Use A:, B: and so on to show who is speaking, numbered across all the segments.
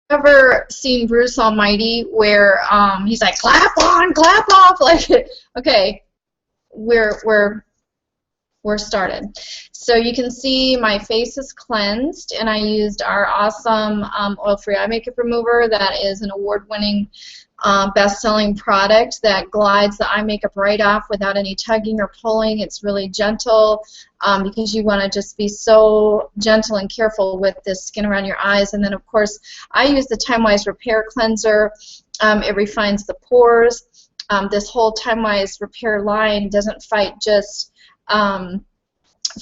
A: ever seen Bruce Almighty where he's like, clap on, clap off, like, okay, we're started. So you can see my face is cleansed, and I used our awesome oil-free eye makeup remover that is an award-winning best-selling product that glides the eye makeup right off without any tugging or pulling. It's really gentle because you want to just be so gentle and careful with the skin around your eyes. And then, of course, I use the Time-Wise Repair Cleanser. It refines the pores. This whole Time-Wise Repair line doesn't fight just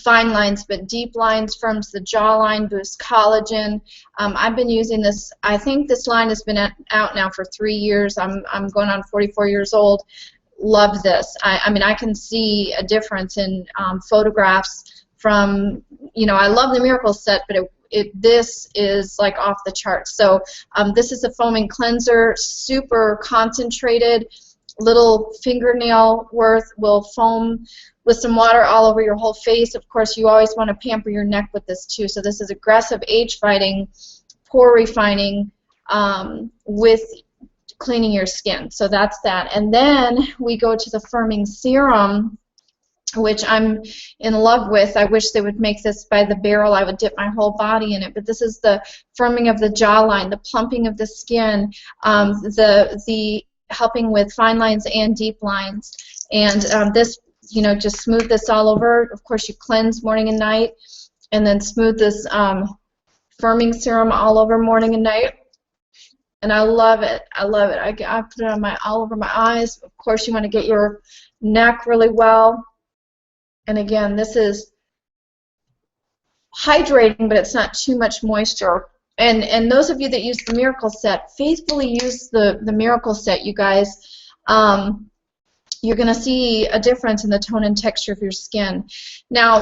A: fine lines, but deep lines, firms the jawline, boosts collagen. I've been using this. I think this line has been out now for 3 years. I'm going on 44 years old. Love this. I mean, I can see a difference in photographs from, you know, I love the Miracle Set, but this is like off the charts. So this is a foaming cleanser, super concentrated. Little fingernail worth will foam with some water all over your whole face. Of course, you always want to pamper your neck with this too. So this is aggressive, age-fighting, pore refining with cleaning your skin. So that's that. And then we go to the firming serum, which I'm in love with. I wish they would make this by the barrel. I would dip my whole body in it. But this is the firming of the jawline, the plumping of the skin, the helping with fine lines and deep lines. And this, you know, just smooth this all over. Of course, you cleanse morning and night, and then smooth this firming serum all over morning and night. And I love it. I love it. I put it on all over my eyes. Of course, you want to get your neck really well. And again, this is hydrating, but it's not too much moisture. And those of you that use the Miracle Set, faithfully use the Miracle Set, you guys. You're going to see a difference in the tone and texture of your skin. Now,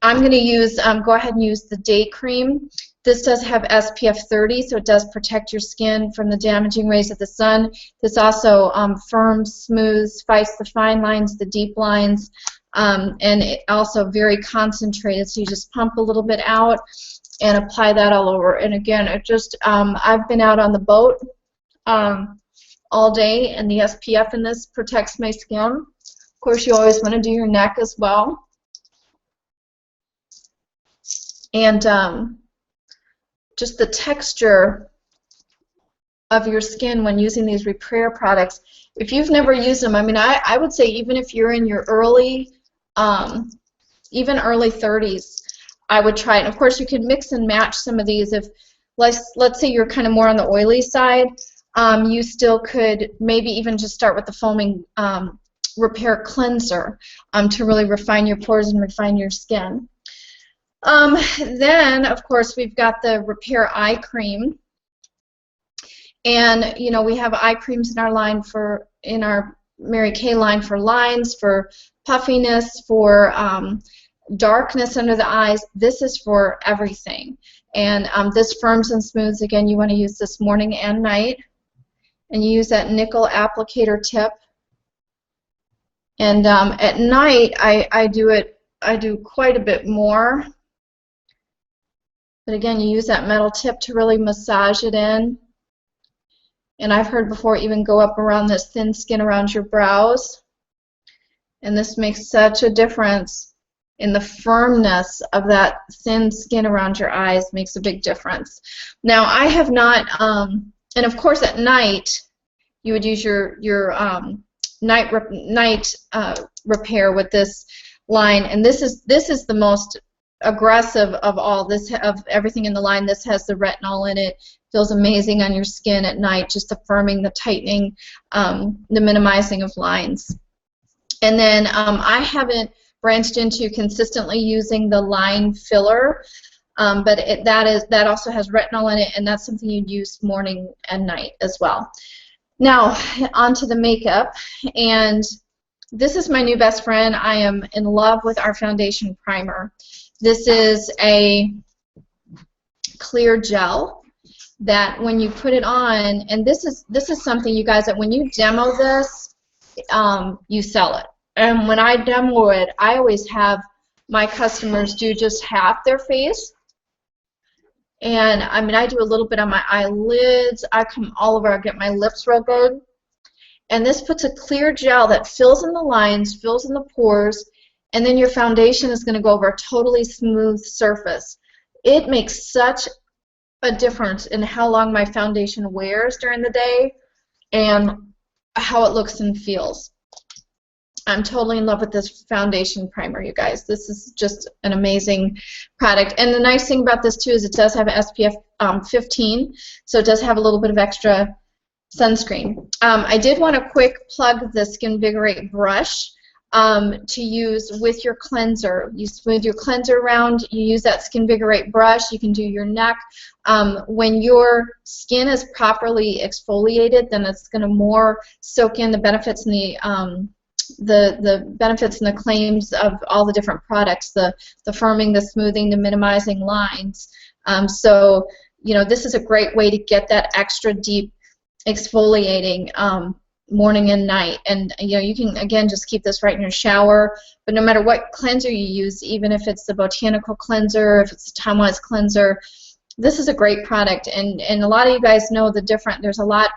A: I'm going to use, go ahead and use the Day Cream. This does have SPF 30, so it does protect your skin from the damaging rays of the sun. This also firms, smooths, fights the fine lines, the deep lines, and it also very concentrated, so you just pump a little bit out and apply that all over. And again, it just, I've been out on the boat all day, and the SPF in this protects my skin. Of course, you always want to do your neck as well. And just the texture of your skin when using these repair products. If you've never used them, I mean, I would say even if you're in your early, even early 30s, I would try it. And of course, you can mix and match some of these. If, let's say you're kind of more on the oily side, you still could maybe even just start with the foaming repair cleanser to really refine your pores and refine your skin. Then, of course, we've got the Repair Eye Cream. And, you know, we have eye creams in our line in our Mary Kay line for lines, for puffiness, for darkness under the eyes. This is for everything. And this firms and smooths. Again, you want to use this morning and night. And you use that nickel applicator tip. And at night, I do quite a bit more. But again, you use that metal tip to really massage it in. And I've heard before even go up around this thin skin around your brows. And this makes such a difference in the firmness of that thin skin around your eyes. Makes a big difference. Now, I have not, and of course at night, you would use your night repair with this line. And this is the most aggressive of all. This of everything in the line. This has the retinol in it. Feels amazing on your skin at night. Just the firming, the tightening, the minimizing of lines. And then I haven't branched into consistently using the line filler, but that also has retinol in it, and that's something you'd use morning and night as well. Now onto the makeup, and this is my new best friend. I am in love with our foundation primer. This is a clear gel that when you put it on, and this is something, you guys, that when you demo this, you sell it. And when I demo it, I always have my customers do just half their face, And I mean, I do a little bit on my eyelids. I come all over. I get my lips real good. And this puts a clear gel that fills in the lines, fills in the pores, and then your foundation is going to go over a totally smooth surface. It makes such a difference in how long my foundation wears during the day and how it looks and feels. I'm totally in love with this foundation primer, you guys. This is just an amazing product. And the nice thing about this, too, is it does have SPF 15, so it does have a little bit of extra sunscreen. I did want to quick plug the Skinvigorate brush to use with your cleanser. You smooth your cleanser around, you use that Skinvigorate brush, you can do your neck. When your skin is properly exfoliated, then it's going to more soak in the benefits and the benefits and the claims of all the different products, the firming, the smoothing, the minimizing lines. So, you know, this is a great way to get that extra deep exfoliating morning and night. And, you know, you can, again, just keep this right in your shower. But no matter what cleanser you use, even if it's the botanical cleanser, if it's the time-wise cleanser, this is a great product. And a lot of you guys know the different, there's a lot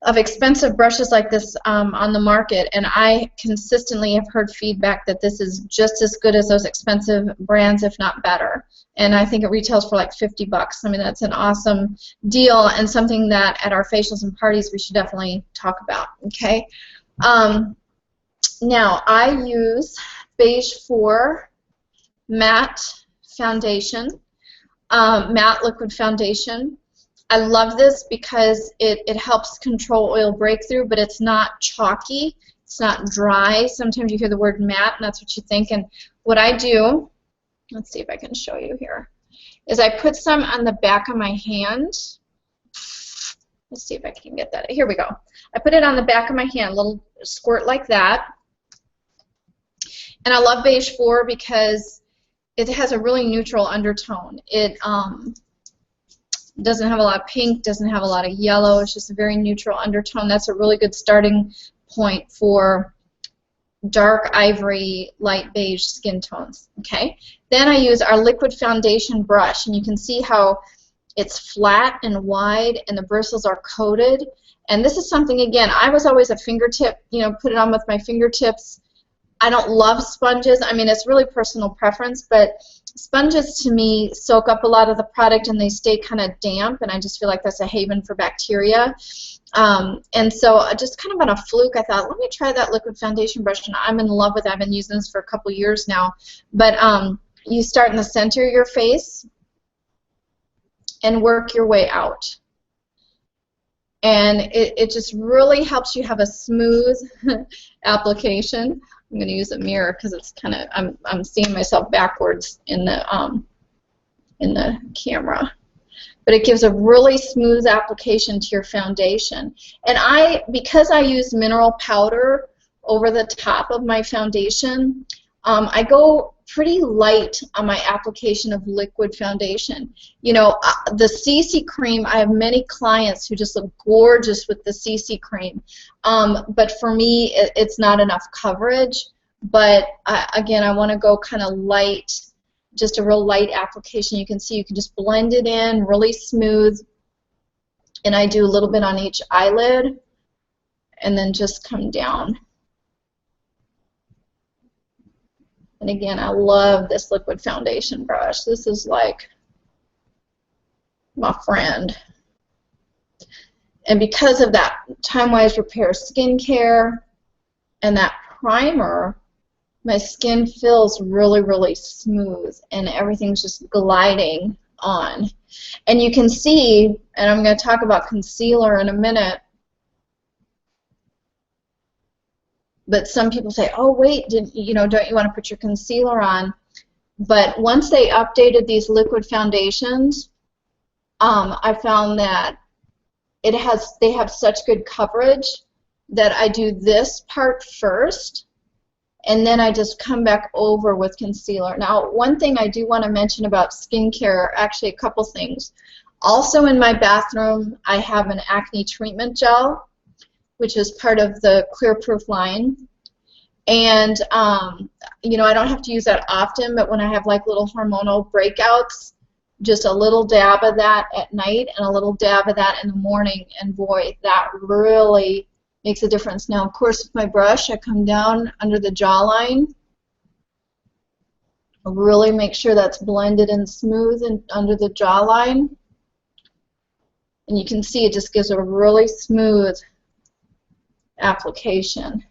A: of expensive brushes like this on the market, and I consistently have heard feedback that this is just as good as those expensive brands, if not better. And I think it retails for like 50 bucks. I mean, that's an awesome deal and something that at our facials and parties we should definitely talk about, okay? Now, I use Beige 4 matte foundation, matte liquid foundation. I love this because it helps control oil breakthrough, but it's not chalky, it's not dry. Sometimes you hear the word matte and that's what you think. And what I do, let's see if I can show you here, is I put some on the back of my hand. Let's see if I can get that. Here we go. I put it on the back of my hand, a little squirt like that. And I love Beige 4 because it has a really neutral undertone. It doesn't have a lot of pink, doesn't have a lot of yellow. It's just a very neutral undertone. That's a really good starting point for dark ivory, light beige skin tones. Okay. Then I use our liquid foundation brush, and you can see how it's flat and wide, and the bristles are coated. And this is something, again, I was always a fingertip, you know, put it on with my fingertips. I don't love sponges. I mean, it's really personal preference, but sponges to me soak up a lot of the product and they stay kind of damp, and I just feel like that's a haven for bacteria. And so just kind of on a fluke, I thought, let me try that liquid foundation brush, and I'm in love with it. I've been using this for a couple years now. But you start in the center of your face and work your way out. And it just really helps you have a smooth application. I'm going to use a mirror because it's kind of, I'm seeing myself backwards in the camera. But it gives a really smooth application to your foundation. And because I use mineral powder over the top of my foundation, I go pretty light on my application of liquid foundation. You know, the CC cream, I have many clients who just look gorgeous with the CC cream. But for me, it's not enough coverage. But again, I want to go kind of light, just a real light application. You can see you can just blend it in really smooth. And I do a little bit on each eyelid and then just come down. And again, I love this liquid foundation brush. This is like my friend. And because of that Time-Wise Repair skincare and that primer, my skin feels really, really smooth and everything's just gliding on. And you can see, and I'm going to talk about concealer in a minute, but some people say, oh wait, don't you want to put your concealer on? But once they updated these liquid foundations, I found that they have such good coverage that I do this part first, and then I just come back over with concealer. Now, one thing I do want to mention about skincare, actually a couple things. Also in my bathroom, I have an acne treatment gel, which is part of the Clear Proof line. And, I don't have to use that often, but when I have like little hormonal breakouts, just a little dab of that at night and a little dab of that in the morning, and boy, that really makes a difference. Now, of course, with my brush, I come down under the jawline. Really make sure that's blended and smooth and under the jawline. And you can see it just gives a really smooth application.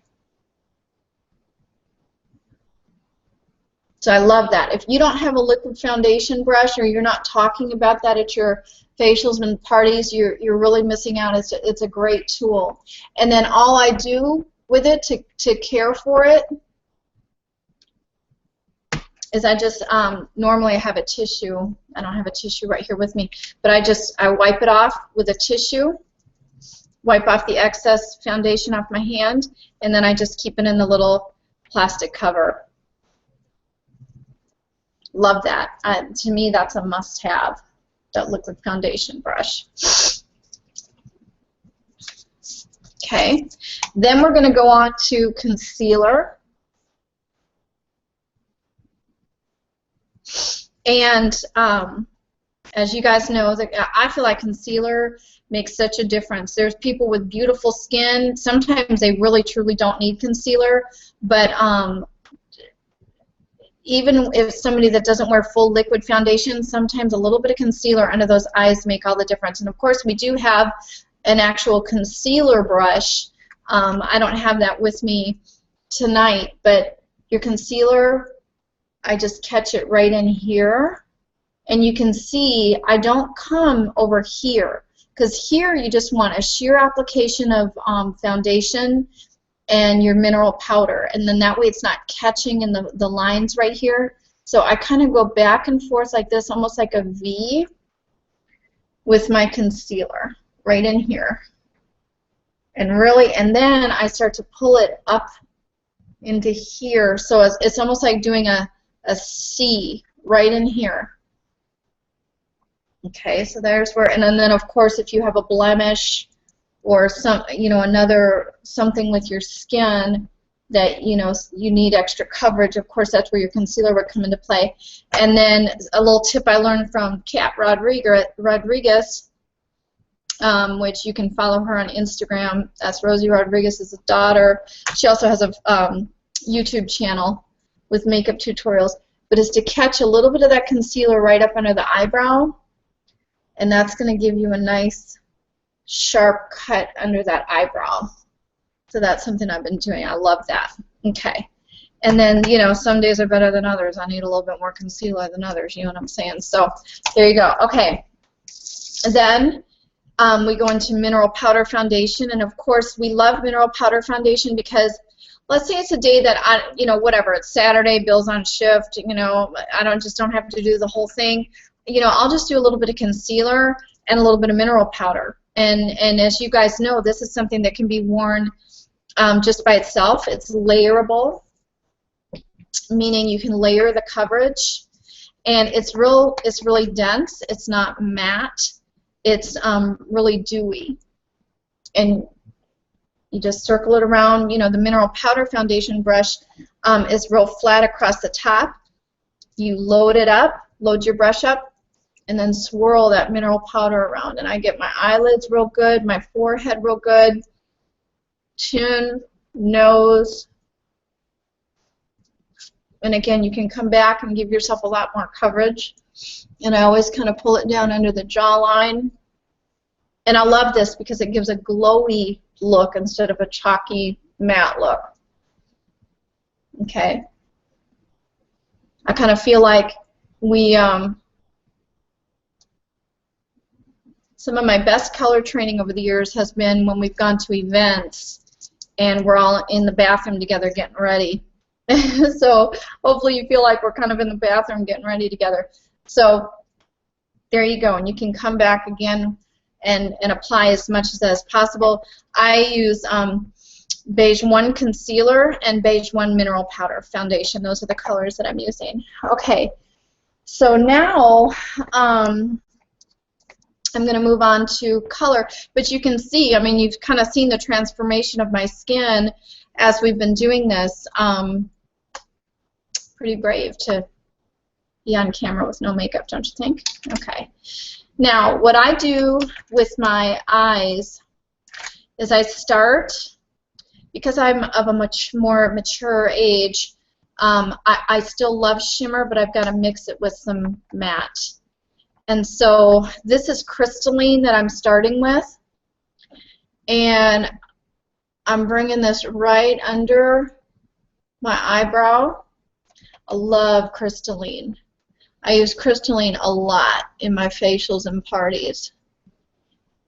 A: So I love that. If you don't have a liquid foundation brush, or you're not talking about that at your facials and parties, you're really missing out. It's a great tool. And then all I do with it to care for it is I just, normally I have a tissue. I don't have a tissue right here with me, but I wipe it off with a tissue, wipe off the excess foundation off my hand, and then I just keep it in the little plastic cover. Love that. To me, that's a must-have, that liquid foundation brush. Okay, then we're going to go on to concealer. And as you guys know, I feel like concealer makes such a difference. There's people with beautiful skin. Sometimes they really, truly don't need concealer, but even if somebody that doesn't wear full liquid foundation, sometimes a little bit of concealer under those eyes make all the difference. And of course, we do have an actual concealer brush. I don't have that with me tonight, but your concealer, I just catch it right in here. And you can see I don't come over here, because here you just want a sheer application of foundation and your mineral powder, and then that way it's not catching in the lines right here. So I kind of go back and forth like this, almost like a V, with my concealer right in here. And really, and then I start to pull it up into here, so it's almost like doing a C right in here. Okay, so there's where, and then of course if you have a blemish or some, something with your skin that you need extra coverage, of course that's where your concealer would come into play. And then a little tip I learned from Kat Rodriguez, which you can follow her on Instagram. That's Rosie Rodriguez's daughter. She also has a YouTube channel with makeup tutorials, but is to catch a little bit of that concealer right up under the eyebrow, and that's going to give you a nice sharp cut under that eyebrow. So that's something I've been doing. I love that. Okay. And then, some days are better than others. I need a little bit more concealer than others, you know what I'm saying? So there you go. Okay. Then we go into mineral powder foundation, and of course we love mineral powder foundation because let's say it's a day that whatever, it's Saturday, Bill's on shift, I don't have to do the whole thing. I'll just do a little bit of concealer and a little bit of mineral powder. And as you guys know, this is something that can be worn just by itself. It's layerable, meaning you can layer the coverage, and it's really dense. It's not matte. It's really dewy, and you just circle it around. The mineral powder foundation brush is real flat across the top. You load your brush up, and then swirl that mineral powder around. And I get my eyelids real good, my forehead real good, chin, nose. And again, you can come back and give yourself a lot more coverage. And I always kind of pull it down under the jawline. And I love this because it gives a glowy look instead of a chalky matte look. Okay. I kind of feel like we some of my best color training over the years has been when we've gone to events and we're all in the bathroom together getting ready. So hopefully you feel like we're kind of in the bathroom getting ready together. So there you go, and you can come back again and apply as much as possible. I use Beige 1 concealer and Beige 1 mineral powder foundation. Those are the colors that I'm using. Okay, so now I'm going to move on to color, but you can see, you've kind of seen the transformation of my skin as we've been doing this. Pretty brave to be on camera with no makeup, don't you think? Okay. Now, what I do with my eyes is I start, because I'm of a much more mature age, I still love shimmer, but I've got to mix it with some matte. And so this is crystalline that I'm starting with, and I'm bringing this right under my eyebrow. I love crystalline. I use crystalline a lot in my facials and parties.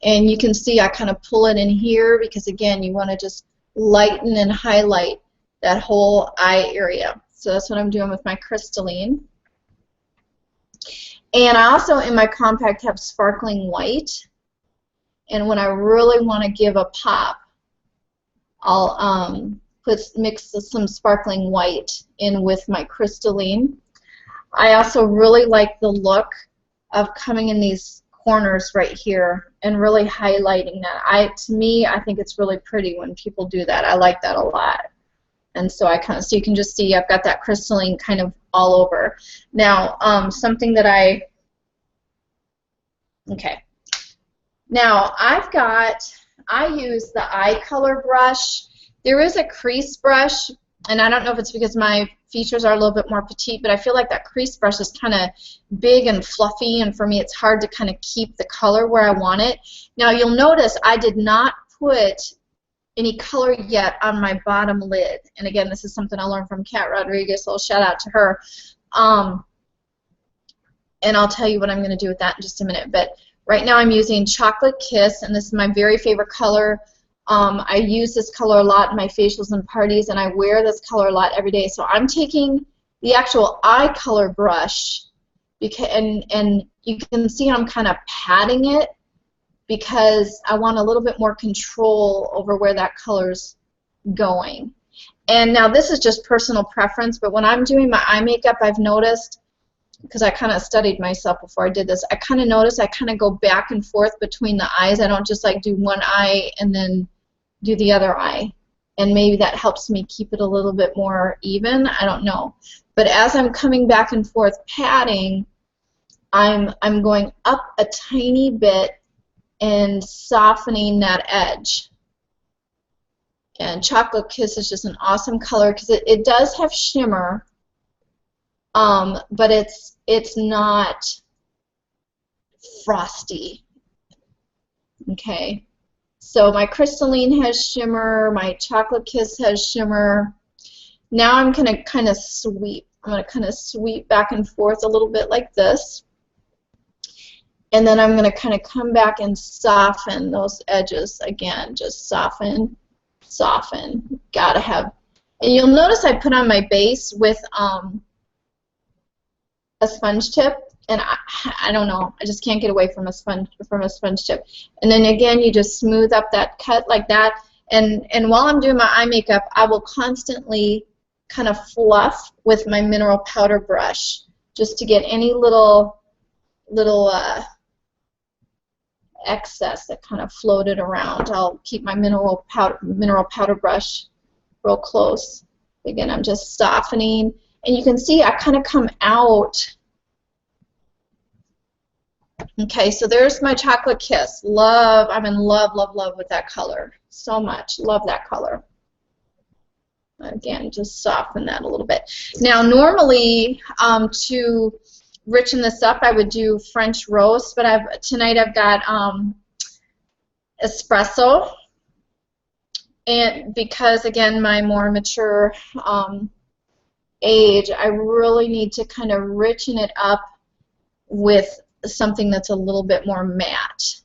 A: And you can see I kind of pull it in here because, again, you want to just lighten and highlight that whole eye area. So that's what I'm doing with my crystalline. And I also, in my compact, have sparkling white. And when I really want to give a pop, I'll mix some sparkling white in with my crystalline. I also really like the look of coming in these corners right here and really highlighting that. To me, I think it's really pretty when people do that. I like that a lot. And so so you can just see I've got that crystalline kind of all over. Now, something that okay. Now, I use the eye color brush. There is a crease brush, and I don't know if it's because my features are a little bit more petite, but I feel like that crease brush is kind of big and fluffy, and for me it's hard to kind of keep the color where I want it. Now, you'll notice I did not put any color yet on my bottom lid. And again, this is something I learned from Kat Rodriguez, so I'll shout out to her. And I'll tell you what I'm going to do with that in just a minute. But right now I'm using Chocolate Kiss, and this is my very favorite color. I use this color a lot in my facials and parties, and I wear this color a lot every day. So I'm taking the actual eye color brush, and you can see I'm kind of patting it because I want a little bit more control over where that color's going. And now this is just personal preference, but when I'm doing my eye makeup, I've noticed, because I kind of studied myself before I did this, I kind of notice I kind of go back and forth between the eyes. I don't just like do one eye and then do the other eye. And maybe that helps me keep it a little bit more even. I don't know. But as I'm coming back and forth patting, I'm going up a tiny bit and softening that edge. And Chocolate Kiss is just an awesome color because it does have shimmer, but it's not frosty. Okay, so my crystalline has shimmer, my Chocolate Kiss has shimmer. Now I'm going to kind of sweep. I'm going to kind of sweep back and forth a little bit like this. And then I'm going to kind of come back and soften those edges again. Just soften, soften. Gotta have. And you'll notice I put on my base with a sponge tip, and I don't know. I just can't get away from a sponge tip. And then again, you just smooth up that cut like that. And while I'm doing my eye makeup, I will constantly kind of fluff with my mineral powder brush just to get any little excess that kind of floated around. I'll keep my mineral powder brush real close. Again, I'm just softening, and you can see I kind of come out. Okay, so there's my Chocolate Kiss. Love, I'm in love, love, love with that color so much. Love that color. Again, just soften that a little bit. Now, normally to richen this up, I would do French roast, but tonight I've got espresso, and because again my more mature age, I really need to kind of richen it up with something that's a little bit more matte.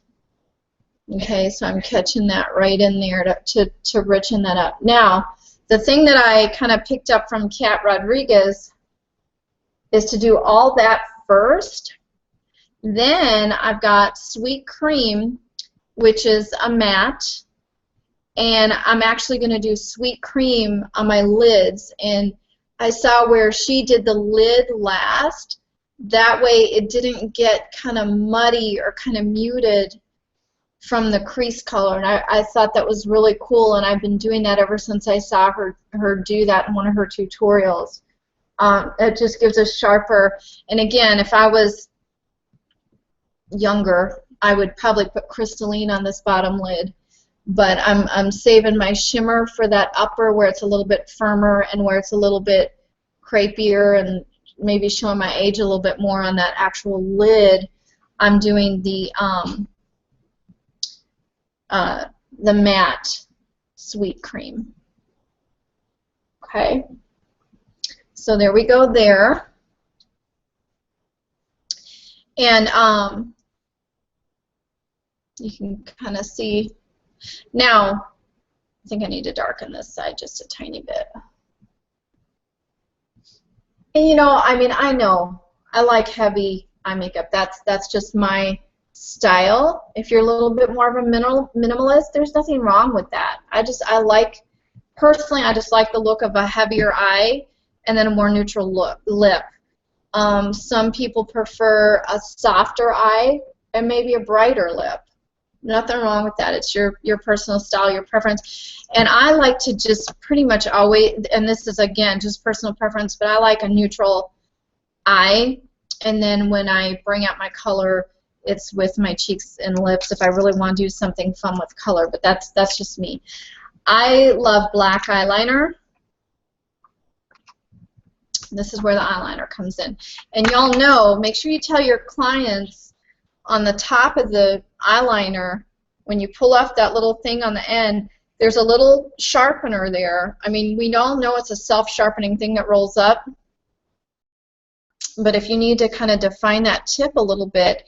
A: Okay, so I'm catching that right in there to richen that up. Now, the thing that I kind of picked up from Kat Rodriguez is to do all that first. Then I've got Sweet Cream, which is a matte, and I'm actually going to do Sweet Cream on my lids. And I saw where she did the lid last. That way it didn't get kind of muddy or kind of muted from the crease color, and I thought that was really cool, and I've been doing that ever since I saw her do that in one of her tutorials. It just gives a sharper, and again, if I was younger, I would probably put crystalline on this bottom lid, but I'm saving my shimmer for that upper where it's a little bit firmer and where it's a little bit crepier and maybe showing my age a little bit more on that actual lid. I'm doing the matte sweet cream. Okay, so there we go there. And you can kind of see. Now, I think I need to darken this side just a tiny bit. And you know, I mean, I know I like heavy eye makeup. That's just my style. If you're a little bit more of a minimalist, there's nothing wrong with that. Personally, I just like the look of a heavier eye and then a more neutral lip. Some people prefer a softer eye and maybe a brighter lip. Nothing wrong with that. It's your personal style, your preference. And I like to just pretty much always, and this is again just personal preference, but I like a neutral eye. And then when I bring out my color, it's with my cheeks and lips if I really want to do something fun with color. But that's just me. I love black eyeliner. This is where the eyeliner comes in. And y'all know, make sure you tell your clients on the top of the eyeliner, when you pull off that little thing on the end, there's a little sharpener there. I mean, we all know it's a self-sharpening thing that rolls up. But if you need to kind of define that tip a little bit,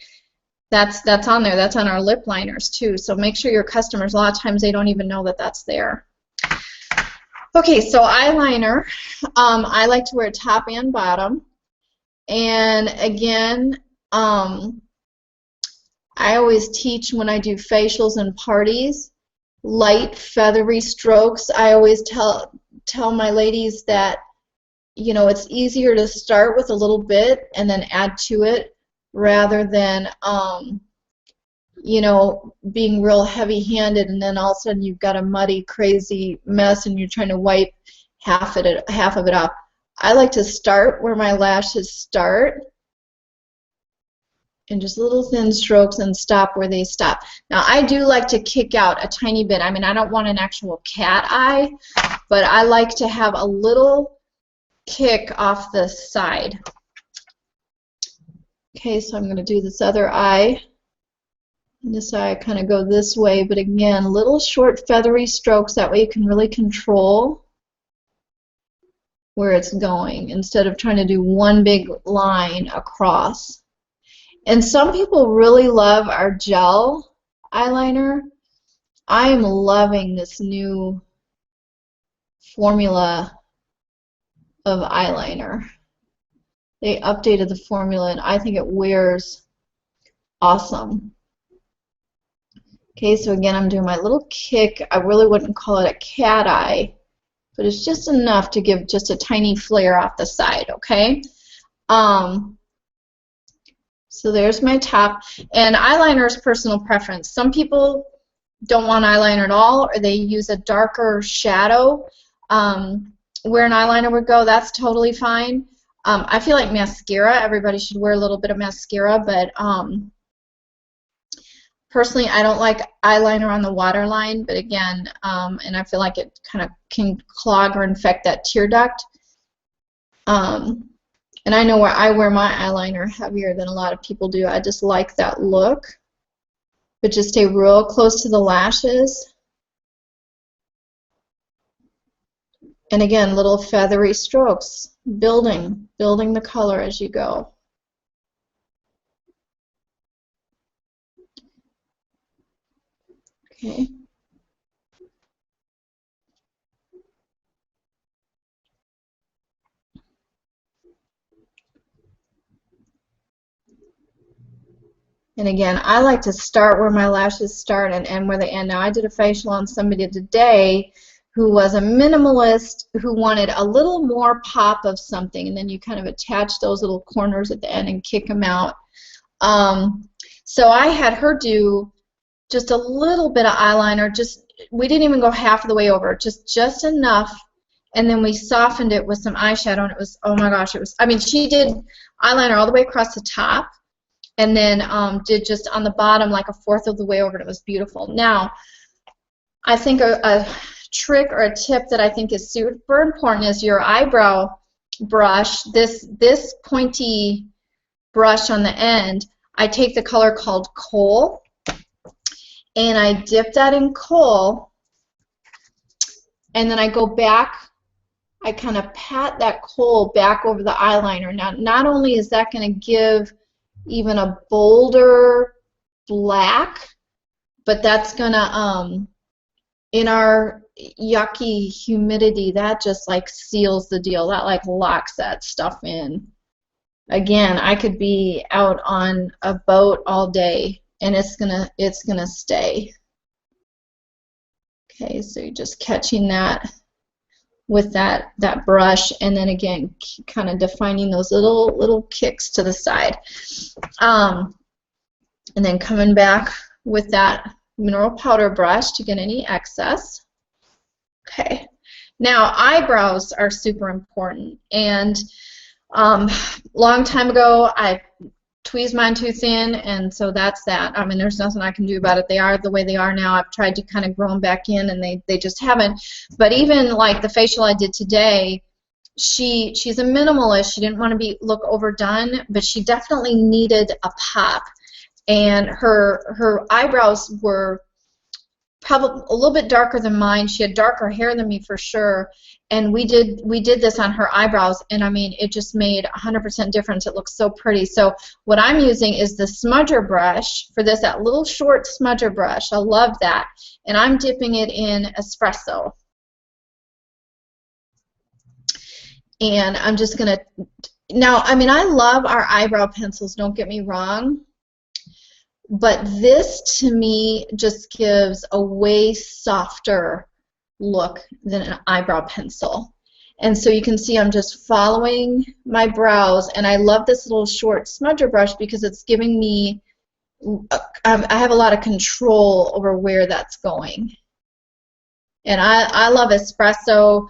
A: that's on there. That's on our lip liners too. So make sure your customers, a lot of times they don't even know that that's there. Okay, so eyeliner, I like to wear top and bottom. And again, I always teach when I do facials and parties, light feathery strokes. I always tell my ladies that, you know, it's easier to start with a little bit and then add to it rather than, you know, being real heavy-handed and then all of a sudden you've got a muddy, crazy mess and you're trying to wipe half of it off. I like to start where my lashes start and just little thin strokes and stop where they stop. Now, I do like to kick out a tiny bit. I mean, I don't want an actual cat eye, but I like to have a little kick off the side. Okay, so I'm going to do this other eye. And this eye kind of go this way, but again, little short feathery strokes. That way you can really control where it's going instead of trying to do one big line across. And some people really love our gel eyeliner. I'm loving this new formula of eyeliner. They updated the formula and I think it wears awesome. Okay, so again, I'm doing my little kick. I really wouldn't call it a cat eye, but it's just enough to give just a tiny flare off the side, okay? So there's my top. And eyeliner is personal preference. Some people don't want eyeliner at all, or they use a darker shadow where an eyeliner would go. That's totally fine. I feel like mascara, everybody should wear a little bit of mascara, but personally, I don't like eyeliner on the waterline, but again, and I feel like it kind of can clog or infect that tear duct. And I know where I wear my eyeliner heavier than a lot of people do. I just like that look. But just stay real close to the lashes. And again, little feathery strokes, building the color as you go. Okay. And again, I like to start where my lashes start and end where they end. Now, I did a facial on somebody today who was a minimalist who wanted a little more pop of something, and then you kind of attach those little corners at the end and kick them out. So I had her do just a little bit of eyeliner. We didn't even go half of the way over, just enough and then we softened it with some eyeshadow, and it was, oh my gosh, it was, I mean, she did eyeliner all the way across the top, and then did just on the bottom like a fourth of the way over, and it was beautiful. Now, I think a trick or a tip that I think is super important is your eyebrow brush, this pointy brush on the end. I take the color called Coal, and I dip that in Coal, and then I go back, I kind of pat that Coal back over the eyeliner. Now, not only is that going to give even a bolder black, but that's going to, in our yucky humidity, that just like seals the deal. That like locks that stuff in. Again, I could be out on a boat all day and it's gonna stay. Okay, so you're just catching that with that brush, and then again kind of defining those little kicks to the side, and then coming back with that mineral powder brush to get any excess. Okay, now eyebrows are super important, and long time ago I tweezed mine too thin, and so that's that. I mean, there's nothing I can do about it. They are the way they are now. I've tried to kind of grow them back in, and they just haven't. But even like the facial I did today, she's a minimalist. She didn't want to look overdone, but she definitely needed a pop. And her eyebrows were probably a little bit darker than mine. She had darker hair than me for sure, and we did this on her eyebrows, and I mean, it just made 100% difference. It looks so pretty. So what I'm using is the smudger brush for this, that little short smudger brush. I love that, and I'm dipping it in espresso, and I'm just gonna, now, I mean, I love our eyebrow pencils, don't get me wrong, but this to me just gives a way softer look than an eyebrow pencil. And so you can see I'm just following my brows, and I love this little short smudger brush because it's giving me, I have a lot of control over where that's going. And I love espresso.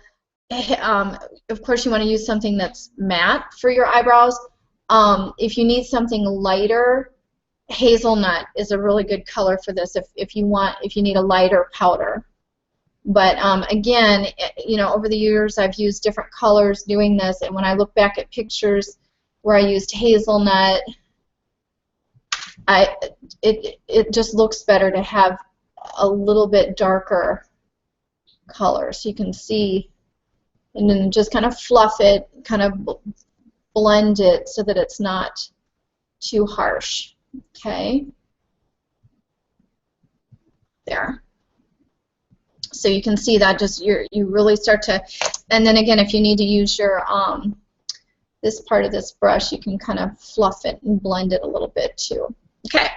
A: Of course you want to use something that's matte for your eyebrows. If you need something lighter, hazelnut is a really good color for this if you need a lighter powder. But again, you know, over the years I've used different colors doing this, and when I look back at pictures where I used hazelnut, it just looks better to have a little bit darker color, so you can see, and then just kind of fluff it, kind of blend it so that it's not too harsh. Okay, there. So you can see that just you really start to, and then again, if you need to use your this part of this brush, you can kind of fluff it and blend it a little bit too. Okay,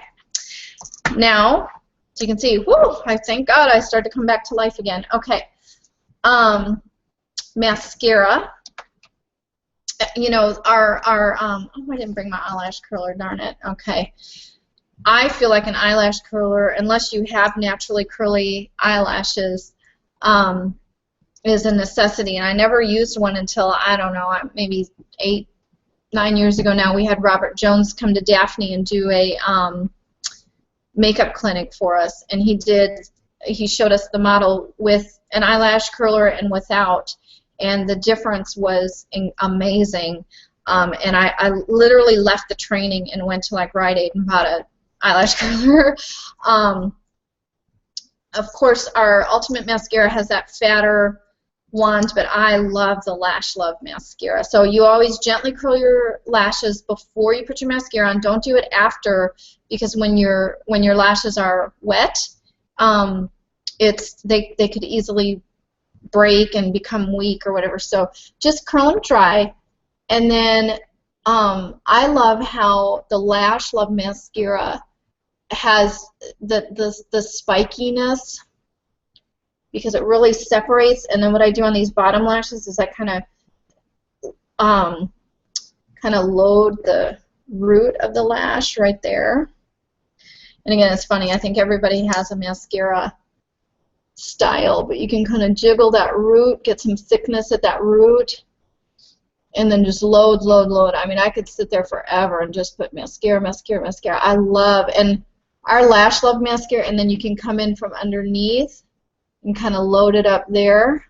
A: now so you can see, whoo! I thank God I started to come back to life again. Okay, mascara. You know, oh, I didn't bring my eyelash curler, darn it. Okay. I feel like an eyelash curler, unless you have naturally curly eyelashes, is a necessity. And I never used one until, I don't know, maybe 8, 9 years ago now. We had Robert Jones come to Daphne and do a makeup clinic for us. And he showed us the model with an eyelash curler and without. And the difference was amazing. And I literally left the training and went to like Rite Aid and bought an eyelash curler. Of course, our Ultimate Mascara has that fatter wand, but I love the Lash Love Mascara. So you always gently curl your lashes before you put your mascara on. Don't do it after, because when your lashes are wet, they could easily break and become weak or whatever. So just curl them dry, and then I love how the Lash Love Mascara has the spikiness, because it really separates. And then what I do on these bottom lashes is I kind of load the root of the lash right there. And again, it's funny, I think everybody has a mascara style, but you can kind of jiggle that root, get some thickness at that root, and then just load, load, load. I mean, I could sit there forever and just put mascara, mascara, mascara. I love, and our Lash Love mascara, and then you can come in from underneath and kind of load it up there.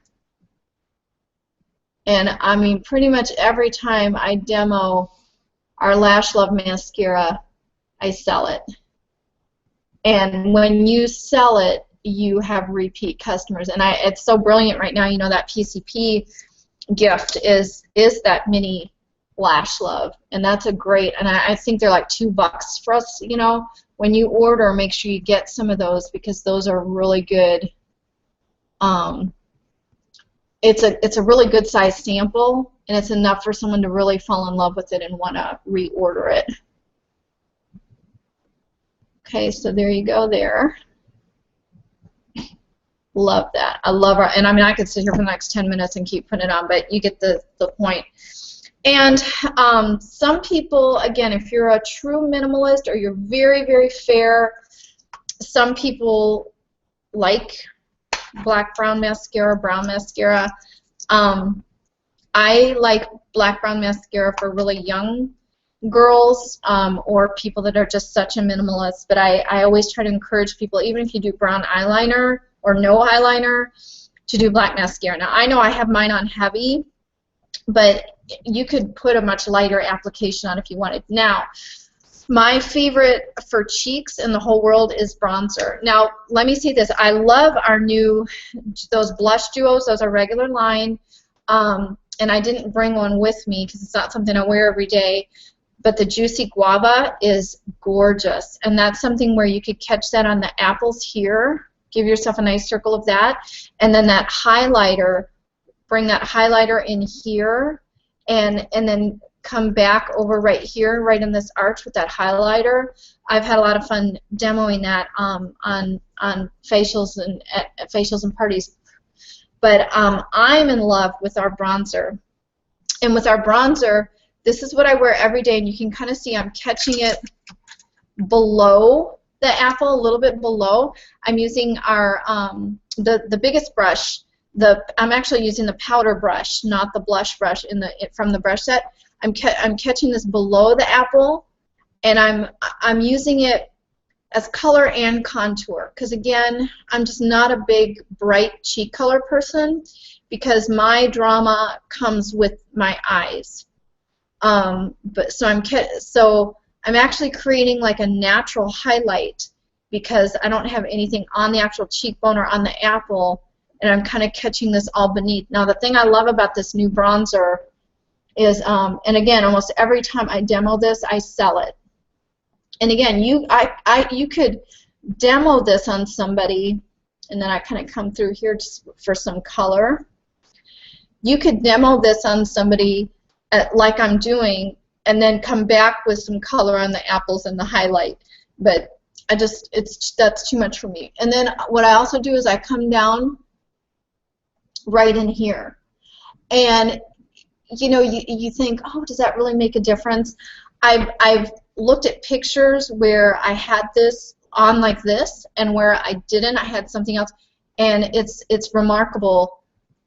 A: And I mean, pretty much every time I demo our Lash Love mascara, I sell it. And when you sell it, you have repeat customers. And it's so brilliant right now. You know, that PCP gift is that mini Lash Love, and that's a great. And I think they're like $2 for us. You know, when you order, make sure you get some of those because those are really good. It's a really good size sample, and it's enough for someone to really fall in love with it and want to reorder it. Okay, so there you go there. Love that. I love our, and I mean, I could sit here for the next 10 minutes and keep putting it on, but you get the point. And some people, again, if you're a true minimalist or you're very, very fair, some people like black brown mascara, brown mascara. I like black brown mascara for really young girls or people that are just such a minimalist, but I always try to encourage people, even if you do brown eyeliner or no eyeliner, to do black mascara. Now, I know I have mine on heavy, but you could put a much lighter application on if you wanted. Now, my favorite for cheeks in the whole world is bronzer. Now, let me say this. I love our new, those blush duos. Those are regular line, and I didn't bring one with me because it's not something I wear every day, but the Juicy Guava is gorgeous, and that's something where you could catch that on the apples here. Give yourself a nice circle of that, and then that highlighter, bring that highlighter in here, and then come back over right here, right in this arch with that highlighter. I've had a lot of fun demoing that on facials and at facials and parties. But I'm in love with our bronzer, and with our bronzer, this is what I wear every day, and you can kind of see I'm catching it below the apple, a little bit below. I'm using our the biggest brush. I'm actually using the powder brush, not the blush brush from the brush set. I'm catching this below the apple, and I'm using it as color and contour, because again, I'm just not a big bright cheek color person because my drama comes with my eyes. So I'm actually creating like a natural highlight because I don't have anything on the actual cheekbone or on the apple, and I'm kind of catching this all beneath. Now, the thing I love about this new bronzer is, and again, almost every time I demo this, I sell it. And again, you could demo this on somebody, and then I kind of come through here just for some color. You could demo this on somebody like I'm doing, and then come back with some color on the apples and the highlight. But that's too much for me. And then what I also do is I come down right in here, and you know, you think, oh, does that really make a difference? I've looked at pictures where I had this on like this, and where I didn't, I had something else, and it's remarkable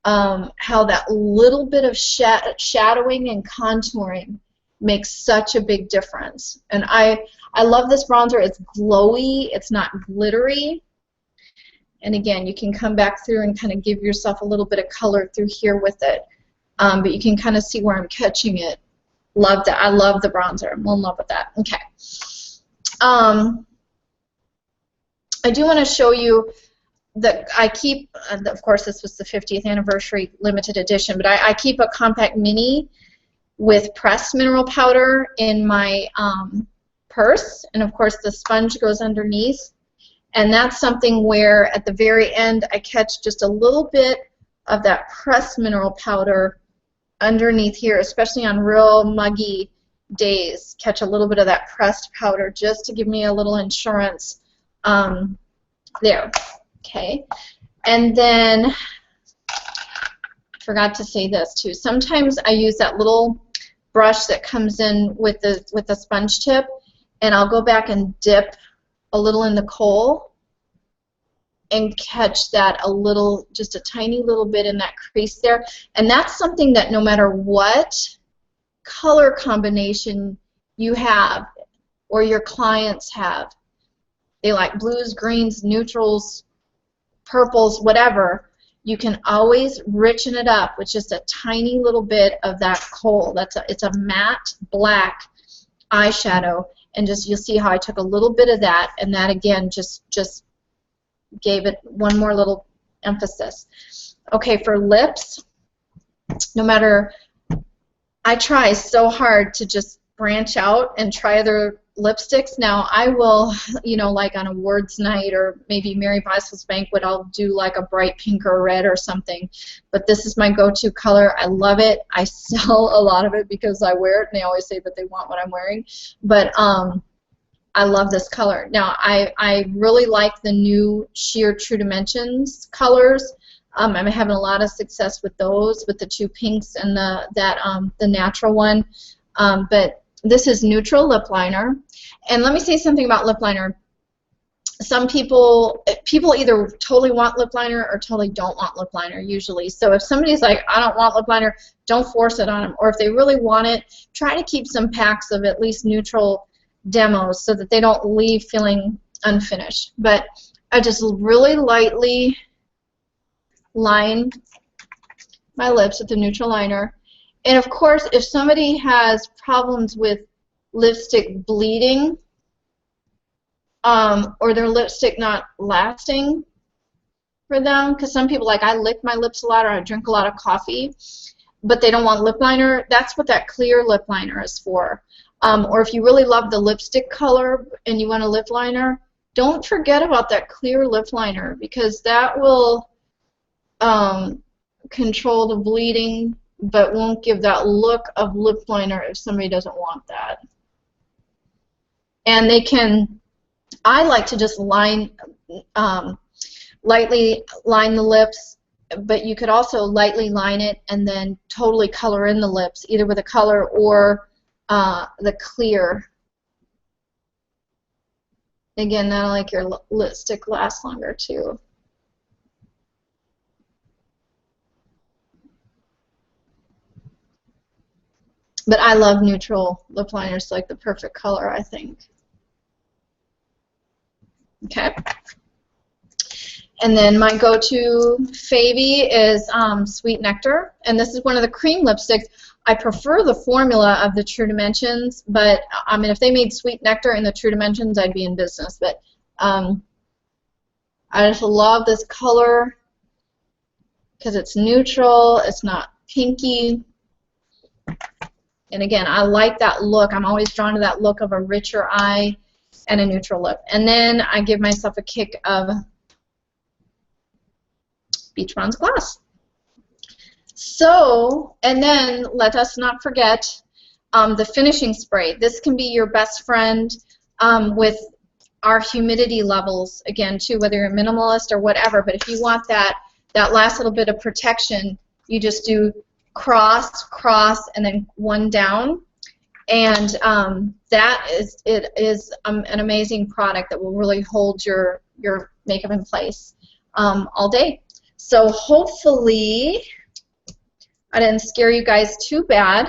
A: how that little bit of shadowing and contouring makes such a big difference. And I love this bronzer. It's glowy, it's not glittery, and again, you can come back through and kind of give yourself a little bit of color through here with it, but you can kind of see where I'm catching it. Love that. I love the bronzer. I'm in love with that. Okay. I do want to show you that I keep, of course this was the 50th anniversary limited edition, but I keep a compact mini with pressed mineral powder in my purse, and of course the sponge goes underneath, and that's something where at the very end I catch just a little bit of that pressed mineral powder underneath here, especially on real muggy days. Catch a little bit of that pressed powder just to give me a little insurance there. Okay, and then forgot to say this too. Sometimes I use that little brush that comes in with the sponge tip, and I'll go back and dip a little in the kohl, and catch that a little, just a tiny little bit in that crease there. And that's something that no matter what color combination you have or your clients have, they like blues, greens, neutrals, purples, whatever, you can always richen it up with just a tiny little bit of that kohl. It's a matte black eyeshadow, and just you'll see how I took a little bit of that, and that again just gave it one more little emphasis. Okay, for lips, no matter, I try so hard to just branch out and try other lipsticks. Now I will, you know, like on a awards night or maybe Mary Beissel's banquet, I'll do like a bright pink or red or something. But this is my go-to color. I love it. I sell a lot of it because I wear it, and they always say that they want what I'm wearing. But I love this color. Now I really like the new sheer True Dimensions colors. I'm having a lot of success with those, with the two pinks and the natural one. But this is neutral lip liner. And let me say something about lip liner. Some people either totally want lip liner or totally don't want lip liner usually. So if somebody's like, I don't want lip liner, don't force it on them. Or if they really want it, try to keep some packs of at least neutral demos so that they don't leave feeling unfinished. But I just really lightly line my lips with the neutral liner. And of course, if somebody has problems with lipstick bleeding or their lipstick not lasting for them, because some people, like, I lick my lips a lot or I drink a lot of coffee, but they don't want lip liner, that's what that clear lip liner is for. Or if you really love the lipstick color and you want a lip liner, don't forget about that clear lip liner, because that will control the bleeding but won't give that look of lip liner if somebody doesn't want that. And they can, I like to just lightly line the lips, but you could also lightly line it and then totally color in the lips, either with a color or the clear. Again, that'll make your lipstick last longer too. But I love neutral lip liners, like the perfect color, I think. Okay. And then my go-to favy is Sweet Nectar, and this is one of the cream lipsticks. I prefer the formula of the True Dimensions, but I mean, if they made Sweet Nectar in the True Dimensions, I'd be in business. But I just love this color because it's neutral, it's not pinky. And again, I like that look. I'm always drawn to that look of a richer eye and a neutral lip. And then I give myself a kick of Beach Bronze Gloss. So, and then let us not forget the finishing spray. This can be your best friend with our humidity levels, again, too, whether you're a minimalist or whatever. But if you want that last little bit of protection, you just do cross, cross, and then one down, and that is an amazing product that will really hold your makeup in place all day. So hopefully I didn't scare you guys too bad,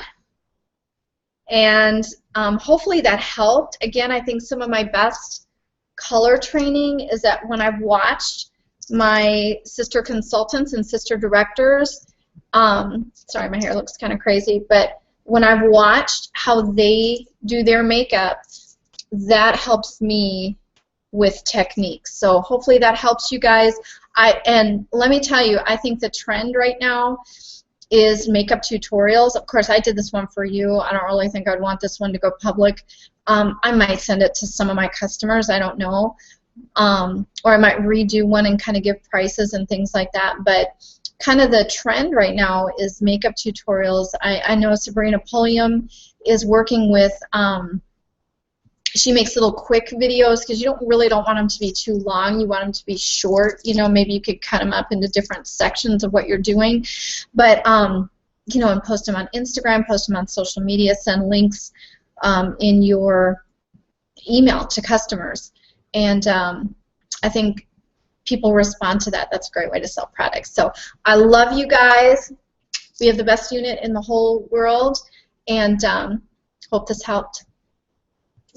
A: and hopefully that helped. Again, I think some of my best color training is that when I've watched my sister consultants and sister directors, sorry, my hair looks kind of crazy, but when I've watched how they do their makeup, that helps me with techniques. So hopefully that helps you guys. And let me tell you, I think the trend right now is makeup tutorials. Of course, I did this one for you. I don't really think I'd want this one to go public. I might send it to some of my customers. I don't know. Or I might redo one and kind of give prices and things like that. But kind of the trend right now is makeup tutorials. I know Sabrina Pulliam is working with, she makes little quick videos because you really don't want them to be too long. You want them to be short. You know, maybe you could cut them up into different sections of what you're doing. But, you know, and post them on Instagram, post them on social media, send links in your email to customers. And I think people respond to that, that's a great way to sell products. So I love you guys. We have the best unit in the whole world, and hope this helped.